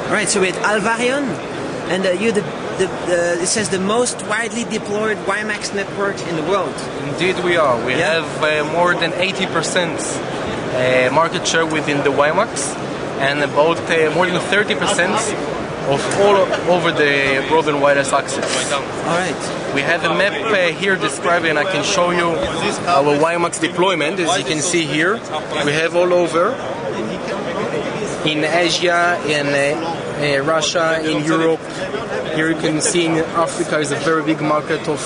Right, so with Alvarion, and it says the most widely deployed WiMAX network in the world. Indeed we are. We have more than 80% market share within the WiMAX, and about more than 30% of all over the broadband wireless access. Alright. We have a map here describing, I can show you our WiMAX deployment. As you can see here, we have all over. In Asia, in Russia, in Europe. Here you can see in Africa is a very big market of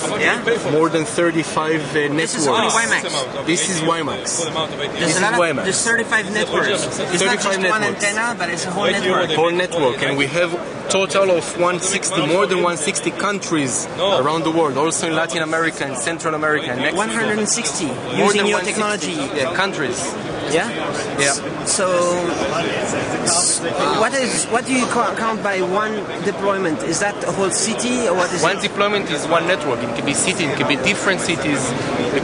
more than 35 networks. This is only WiMAX? This is WiMAX. There's 35 networks. It's not just one antenna, but it's a whole network. Whole network, and we have total of more than 160 countries around the world, also in Latin America and Central America and Mexico. 160 using your technology. Yeah, countries. Yeah? Yeah. So, what do you count by one deployment? Is that a whole city, or what is one deployment is one network. It can be city, it can be different cities. We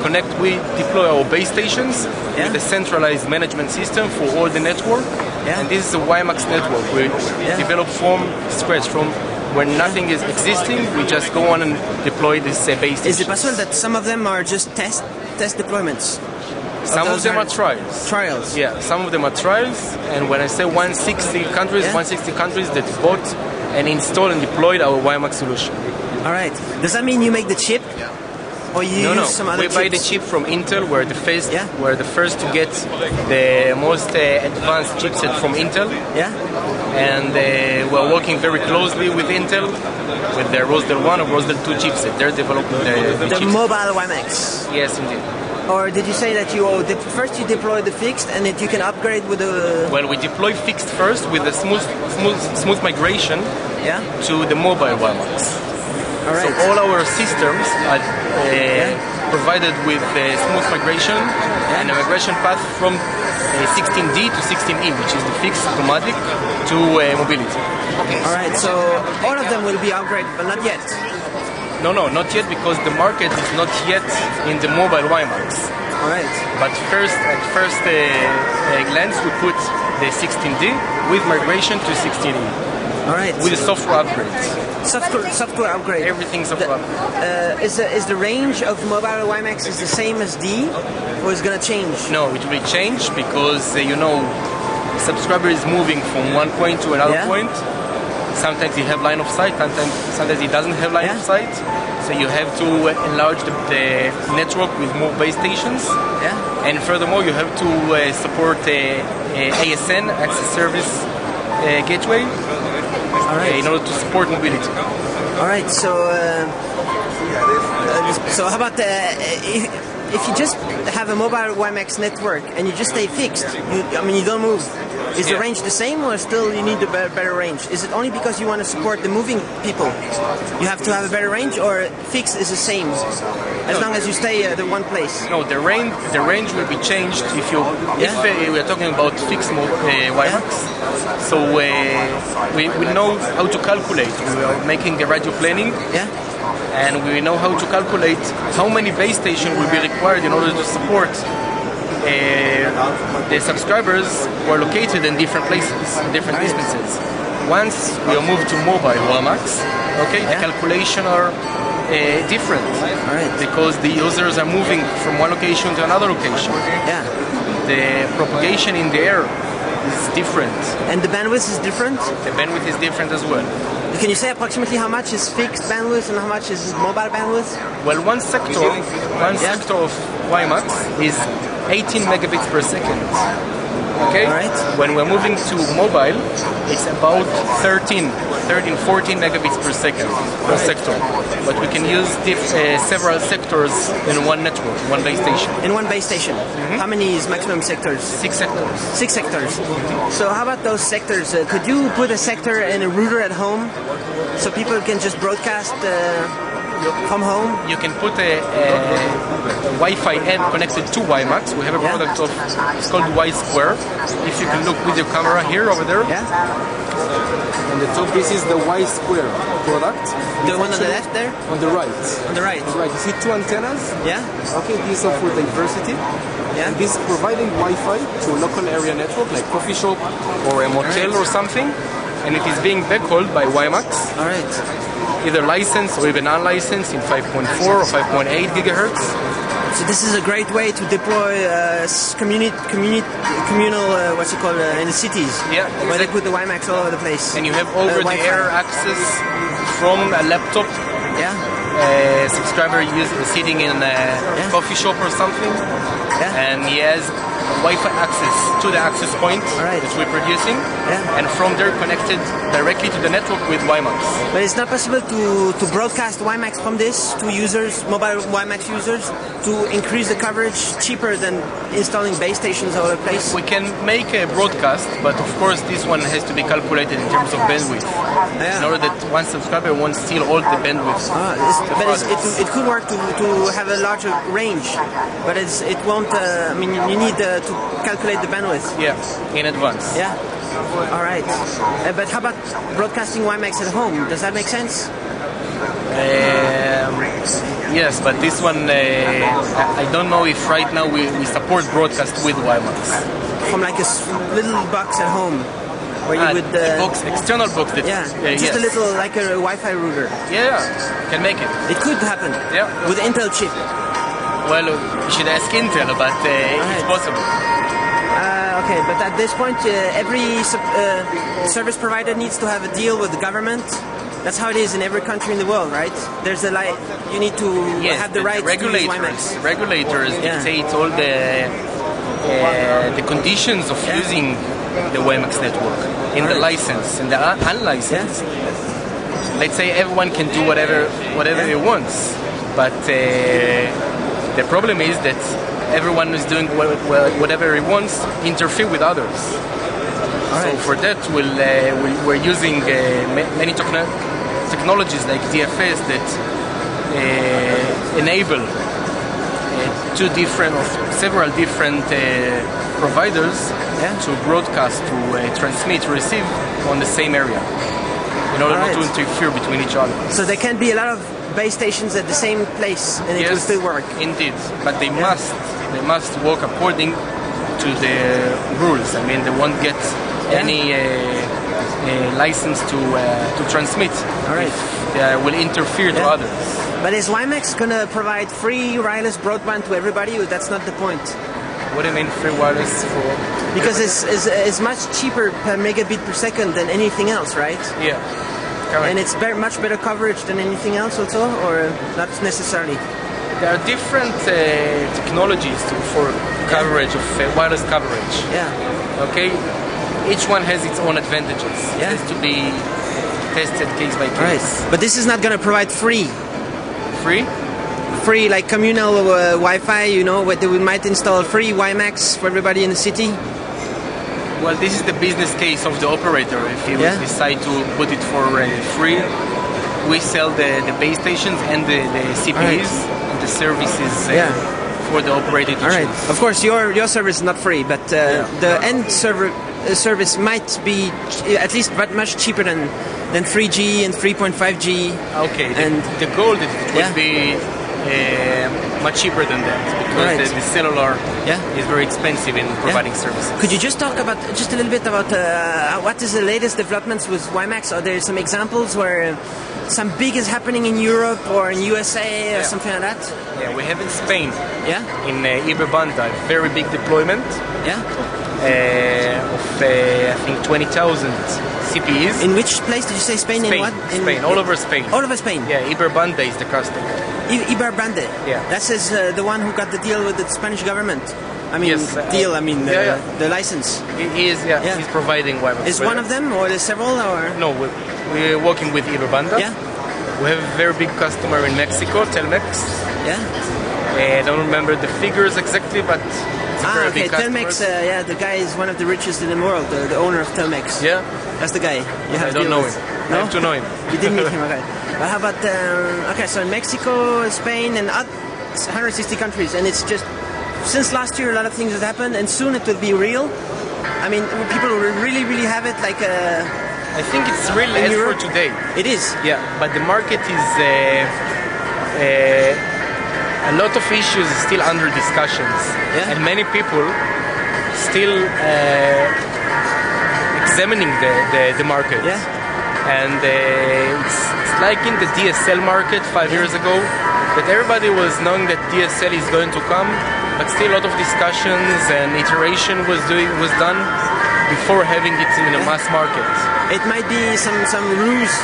deploy our base stations with a centralized management system for all the network. And this is a WiMAX network. We develop from scratch, from when nothing is existing. We just go on and deploy this base station. Is it possible that some of them are just test deployments? Some of them are trials. Trials? Yeah, some of them are trials. And when I say 160 countries, 160 countries that bought and installed and deployed our WiMAX solution. All right. Does that mean you make the chip? Or you use some other chips? We buy the chip from Intel. We're the first to get the most advanced chipset from Intel. Yeah. And we're working very closely with Intel, with their Rosdell 1 or Rosdell 2 chipset. They're developing the chipset. Mobile WiMAX? Yes, indeed. Or did you say that first you deploy the fixed and that you can upgrade with the... Well, we deploy fixed first with a smooth migration to the mobile WiMAX. All right. So all our systems are provided with a smooth migration and a migration path from 16D to 16E, which is the fixed automatic to mobility. All right, so all of them will be upgraded, but not yet. No, not yet, because the market is not yet in the mobile WiMAX. All right. But at first glance, we put the 16D with migration to 16E. All right. With the software upgrades. Software upgrade. Everything software upgrade. Is the range of mobile WiMAX is the same as D, or is it going to change? No, it will change because subscriber is moving from one point to another point. Sometimes you have line of sight, sometimes it doesn't have line of sight. So you have to enlarge the network with more base stations. Yeah. And furthermore, you have to support ASN, Access Service Gateway, in order to support mobility. All right. So how about if you just have a mobile WiMAX network and you just stay fixed? You don't move. Is the range the same, or still you need a better range? Is it only because you want to support the moving people? You have to have a better range, or fixed is the same as long as you stay at the one place? No, the range will be changed if we are talking about fixed WiMAX. So we know how to calculate. We are making the radio planning. And we know how to calculate how many base stations will be required in order to support the subscribers who are located in different places, in different distances. Once we are moved to mobile WiMAX, the calculation are different, because the users are moving from one location to another location. The propagation in the air is different. And the bandwidth is different? The bandwidth is different as well. Can you say approximately how much is fixed bandwidth and how much is mobile bandwidth? Well, one sector of WiMAX is 18 megabits per second. Okay? When we're moving to mobile, it's about 14 megabits per second per sector. But we can use several sectors in one network, one base station. In one base station? How many is maximum sectors? 6 sectors. 6 sectors. So how about those sectors? Could you put a sector in a router at home so people can just broadcast from home? You can put a Wi-Fi end connected to WiMAX. We have a product it's called Y-Square. If you can look with your camera here, over there. On the top, this is the Y-Square product. The one on the left there? On the right. On the right. You see two antennas? Okay, these are for diversity. And this is providing Wi-Fi to a local area network, like coffee shop or a motel or something. and it is being backhauled by WiMAX. All right. Either licensed or even unlicensed in 5.4 or 5.8 gigahertz. So this is a great way to deploy communal, what's it called, in the cities. Yeah, where they put the WiMAX all over the place. And you have over-the-air access from a laptop. Yeah. Subscriber sitting in a coffee shop or something, and he has Wi-Fi access to the access point that we're producing, and from there connected directly to the network with WiMAX. But it's not possible to broadcast WiMAX from this to users, mobile WiMAX users, to increase the coverage cheaper than installing base stations all over the place? We can make a broadcast, but of course this one has to be calculated in terms of bandwidth, in order that one subscriber won't steal all the bandwidth. It could work to have a larger range, but it won't. I mean, you need to calculate the bandwidth. Yeah, in advance. Yeah. All right. But how about broadcasting WiMAX at home? Does that make sense? Yes, but this one, I don't know if right now we support broadcast with WiMAX. From like a little box at home, where you would... external box. Just a little, like a Wi-Fi router. Yeah, can make it. It could happen. Yeah. With Intel chip. Well, you should ask Intel, but it's possible. Okay, but at this point, every service provider needs to have a deal with the government. That's how it is in every country in the world, right? There's a you need to have the right to use WiMAX. Regulators dictate all the conditions of using the WiMAX network in the license, in the unlicensed. Let's say everyone can do whatever he wants, but the problem is that everyone is doing whatever he wants, interfere with others. So for that, we're using many technologies like DFS that enable several different providers to broadcast, to transmit, receive on the same area, in order not to interfere between each other. So there can be a lot of base stations at the same place, and it will still work. Indeed, but they must work according to the rules. I mean, they won't get any license to transmit. They will interfere to others. But is WiMAX going to provide free wireless broadband to everybody? Or that's not the point? What do you mean free wireless for? Because it's much cheaper per megabit per second than anything else, right? Yeah. Correct. And it's much better coverage than anything else also, or not necessarily? There are different technologies for coverage of wireless coverage. Yeah. Okay. Each one has its own advantages. It has to be tested case by case. Right. But this is not going to provide free. Free, like communal Wi-Fi, where we might install free WiMAX for everybody in the city. Well, this is the business case of the operator. If he would decide to put it for free, we sell the base stations and the CPEs and the services for the operator to choose. Of course, your service is not free, but the end service might be at least much cheaper than 3G and 3.5G. Okay, the goal is it would be much cheaper than that, because the cellular is very expensive in providing services. Could you just talk about just a little bit about what is the latest developments with WiMAX? Are there some examples where some big is happening in Europe or in USA or something like that? Yeah, we have in Spain. In Iberbanda, a very big deployment. Of I think 20,000 CPEs. In which place did you say Spain? Spain. In what? Spain, all over Spain. All over Spain. Yeah, Iberbanda is the customer. Iberbanda. Yeah. That says the one who got the deal with the Spanish government. I mean, the license. He is. He's providing WiMAX. Is one of them, or there's several, or? No, we're working with Iberbanda. Yeah. We have a very big customer in Mexico, Telmex. I don't remember the figures exactly, but it's a very big customer. Telmex, the guy is one of the richest in the world, the owner of Telmex. Yeah? That's the guy. I don't know him. No? I have to know him. You didn't meet him, okay. But how about, so in Mexico, Spain, and 160 countries, and it's just, since last year a lot of things have happened, and soon it will be real. I mean, people will really, really have it like I think it's real as for today. It is? Yeah, but the market is... a lot of issues still under discussions, and many people still examining the market. Yeah. And it's like in the DSL market 5 years ago, that everybody was knowing that DSL is going to come, but still a lot of discussions and iteration was done before having it in a mass market. It might be some rules,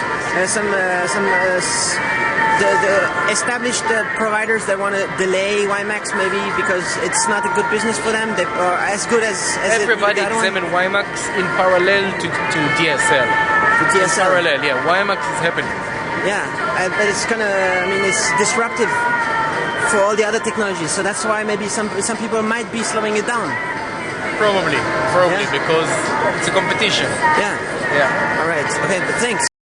the established providers that want to delay WiMAX maybe because it's not a good business for them. They are as good as everybody examine WiMAX in parallel to DSL. To DSL. In parallel, yeah. WiMAX is happening. Yeah, but it's it's disruptive for all the other technologies. So that's why maybe some people might be slowing it down. Probably, Yeah. because it's a competition. Yeah. Yeah. All right. Okay. Thanks.